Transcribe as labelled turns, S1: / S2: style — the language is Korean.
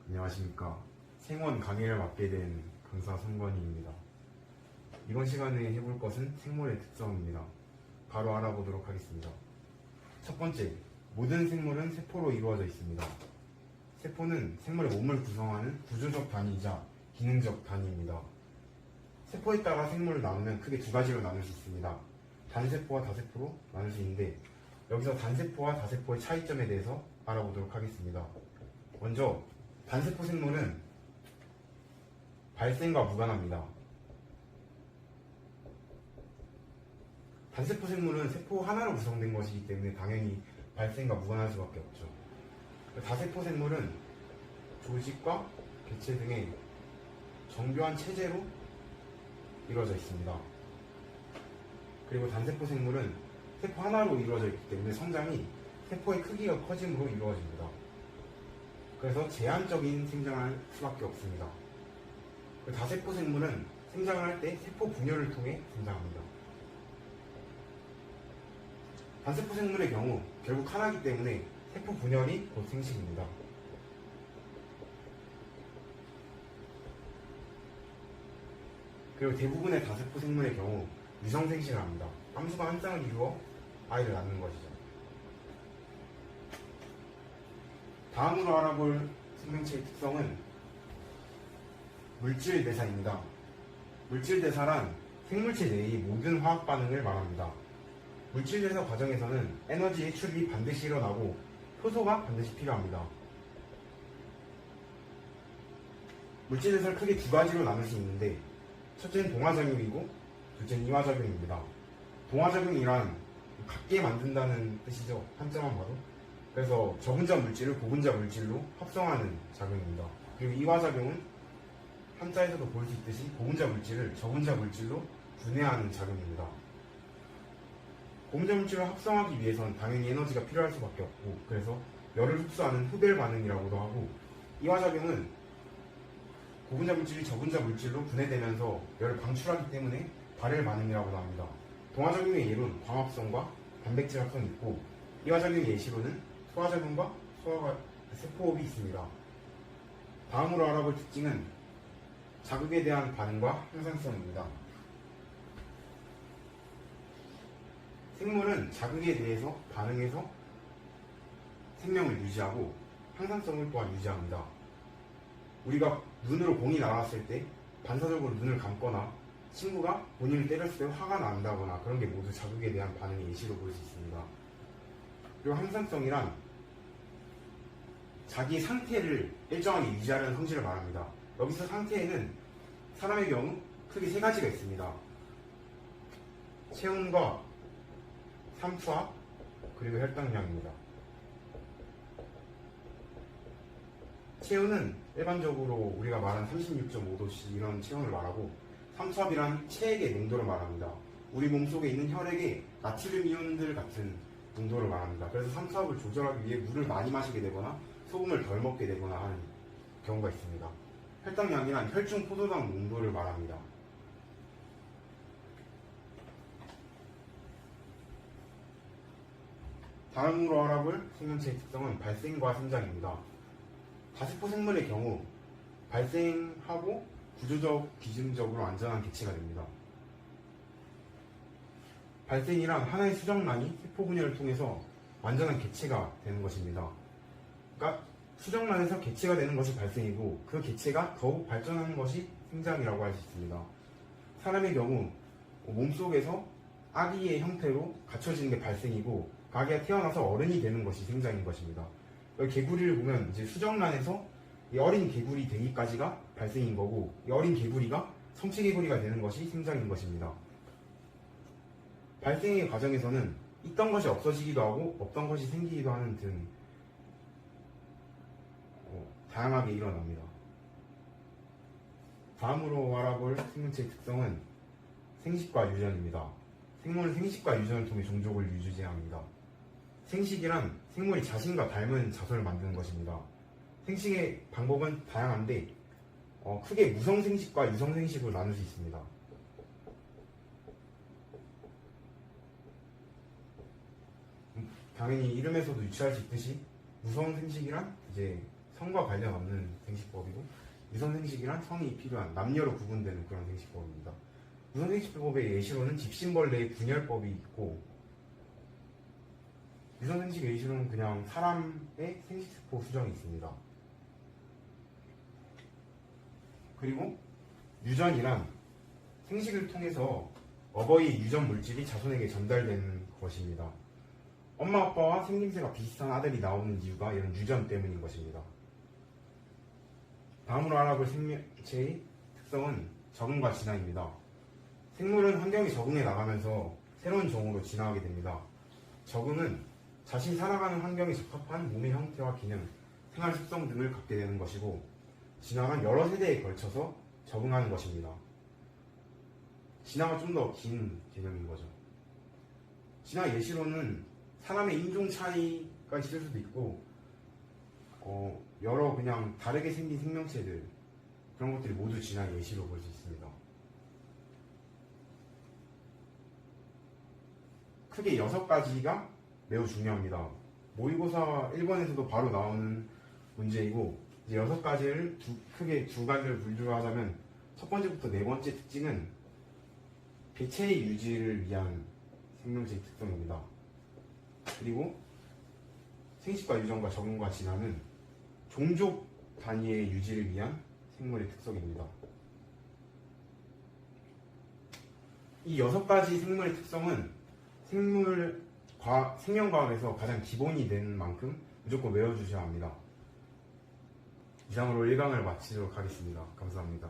S1: 안녕하십니까. 생원 강의를 맡게 된 강사 손건희입니다. 이번 시간에 해볼 것은 생물의 특성입니다. 바로 알아보도록 하겠습니다. 첫 번째, 모든 생물은 세포로 이루어져 있습니다. 세포는 생물의 몸을 구성하는 구조적 단위이자 기능적 단위입니다. 세포에 따라 생물을 나누면 크게 두 가지로 나눌 수 있습니다. 단세포와 다세포로 나눌 수 있는데, 여기서 단세포와 다세포의 차이점에 대해서 알아보도록 하겠습니다. 먼저 단세포 생물은 발생과 무관합니다. 단세포 생물은 세포 하나로 구성된 것이기 때문에 당연히 발생과 무관할 수밖에 없죠. 다세포 생물은 조직과 개체 등의 정교한 체제로 이루어져 있습니다. 그리고 단세포 생물은 세포 하나로 이루어져 있기 때문에 성장이 세포의 크기가 커짐으로 이루어집니다. 그래서 제한적인 생장을 할 수밖에 없습니다. 다세포 생물은 생장을 할 때 세포 분열을 통해 생장합니다. 단세포 생물의 경우 결국 하나이기 때문에 세포 분열이 곧 생식입니다. 그리고 대부분의 다세포 생물의 경우 유성생식을 합니다. 암수가 한 쌍을 이루어 아이를 낳는 것이죠. 다음으로 알아볼 생명체의 특성은 물질대사입니다. 물질대사란 생물체 내의 모든 화학 반응을 말합니다. 물질대사 과정에서는 에너지의 출입이 반드시 일어나고 효소가 반드시 필요합니다. 물질대사를 크게 두 가지로 나눌 수 있는데, 첫째는 동화작용이고 둘째는 이화작용입니다. 동화작용이란 같게 만든다는 뜻이죠. 한자만 봐도. 그래서 저분자 물질을 고분자 물질로 합성하는 작용입니다. 그리고 이화작용은 한자에서도 볼 수 있듯이 고분자 물질을 저분자 물질로 분해하는 작용입니다. 고분자 물질을 합성하기 위해선 당연히 에너지가 필요할 수밖에 없고, 그래서 열을 흡수하는 흡열 반응이라고도 하고, 이화작용은 고분자 물질이 저분자 물질로 분해되면서 열을 방출하기 때문에 발열 반응이라고도 합니다. 동화작용의 예로는 광합성과 단백질 합성이 있고, 이화작용의 예시로는 소화작용과 세포호흡이 있습니다. 다음으로 알아볼 특징은 자극에 대한 반응과 항상성입니다. 생물은 자극에 대해서 반응해서 생명을 유지하고 항상성을 또한 유지합니다. 우리가 눈으로 공이 날아왔을 때 반사적으로 눈을 감거나 친구가 본인을 때렸을 때 화가 난다거나 그런 게 모두 자극에 대한 반응의 예시로 볼 수 있습니다. 그리고 항상성이란 자기 상태를 일정하게 유지하려는 성질을 말합니다. 여기서 상태에는 사람의 경우 크게 세 가지가 있습니다. 체온과 삼투압, 그리고 혈당량입니다. 체온은 일반적으로 우리가 말하는 36.5도씨 이런 체온을 말하고, 삼투압이란 체액의 농도를 말합니다. 우리 몸속에 있는 혈액의 나트륨 이온들 같은 농도를 말합니다. 그래서 삼투압을 조절하기 위해 물을 많이 마시게 되거나 소금을 덜 먹게 되거나 하는 경우가 있습니다. 혈당량이란 혈중 포도당 농도를 말합니다. 다음으로 알아볼 생명체의 특성은 발생과 생장입니다. 다세포 생물의 경우 발생하고 구조적, 기능적으로 안전한 개체가 됩니다. 발생이란 하나의 수정란이 세포 분열을 통해서 완전한 개체가 되는 것입니다. 그러니까 수정란에서 개체가 되는 것이 발생이고, 그 개체가 더욱 발전하는 것이 생장이라고 할 수 있습니다. 사람의 경우 몸속에서 아기의 형태로 갖춰지는 게 발생이고, 그 아기가 태어나서 어른이 되는 것이 생장인 것입니다. 여기 개구리를 보면 이제 수정란에서 이 어린 개구리 되기까지가 발생인 거고, 이 어린 개구리가 성체 개구리가 되는 것이 생장인 것입니다. 발생의 과정에서는 있던 것이 없어지기도 하고 없던 것이 생기기도 하는 등 다양하게 일어납니다. 다음으로 알아볼 생명체의 특성은 생식과 유전입니다. 생물은 생식과 유전을 통해 종족을 유지합니다. 생식이란 생물이 자신과 닮은 자손을 만드는 것입니다. 생식의 방법은 다양한데 크게 무성생식과 유성생식으로 나눌 수 있습니다. 당연히 이름에서도 유추할 수 있듯이 무성생식이란 이제 성과 관련 없는 생식법이고, 유선생식이란 성이 필요한 남녀로 구분되는 그런 생식법입니다. 유선생식법의 예시로는 집신벌레의 분열법이 있고, 유선생식 예시로는 그냥 사람의 생식세포 수정이 있습니다. 그리고 유전이란 생식을 통해서 어버이의 유전 물질이 자손에게 전달되는 것입니다. 엄마 아빠와 생김새가 비슷한 아들이 나오는 이유가 이런 유전 때문인 것입니다. 다음으로 알아볼 생명체의 특성은 적응과 진화입니다. 생물은 환경에 적응해 나가면서 새로운 종으로 진화하게 됩니다. 적응은 자신이 살아가는 환경에 적합한 몸의 형태와 기능, 생활 습성 등을 갖게 되는 것이고, 진화는 여러 세대에 걸쳐서 적응하는 것입니다. 진화가 좀 더 긴 개념인 거죠. 진화 예시로는 사람의 인종 차이가 있을 수도 있고, 여러 그냥 다르게 생긴 생명체들, 그런 것들이 모두 진화 예시로 볼 수 있습니다. 크게 6가지가 매우 중요합니다. 모의고사 1번에서도 바로 나오는 문제이고, 이제 6가지를 크게 두 가지를 분류하자면, 첫 번째부터 네 번째 특징은 개체의 유지를 위한 생명체의 특성입니다. 그리고 생식과 유전과 적응과 진화는 종족 단위의 유지를 위한 생물의 특성입니다. 이 6가지 생물의 특성은 생명과학에서 가장 기본이 되는 만큼 무조건 외워주셔야 합니다. 이상으로 1강을 마치도록 하겠습니다. 감사합니다.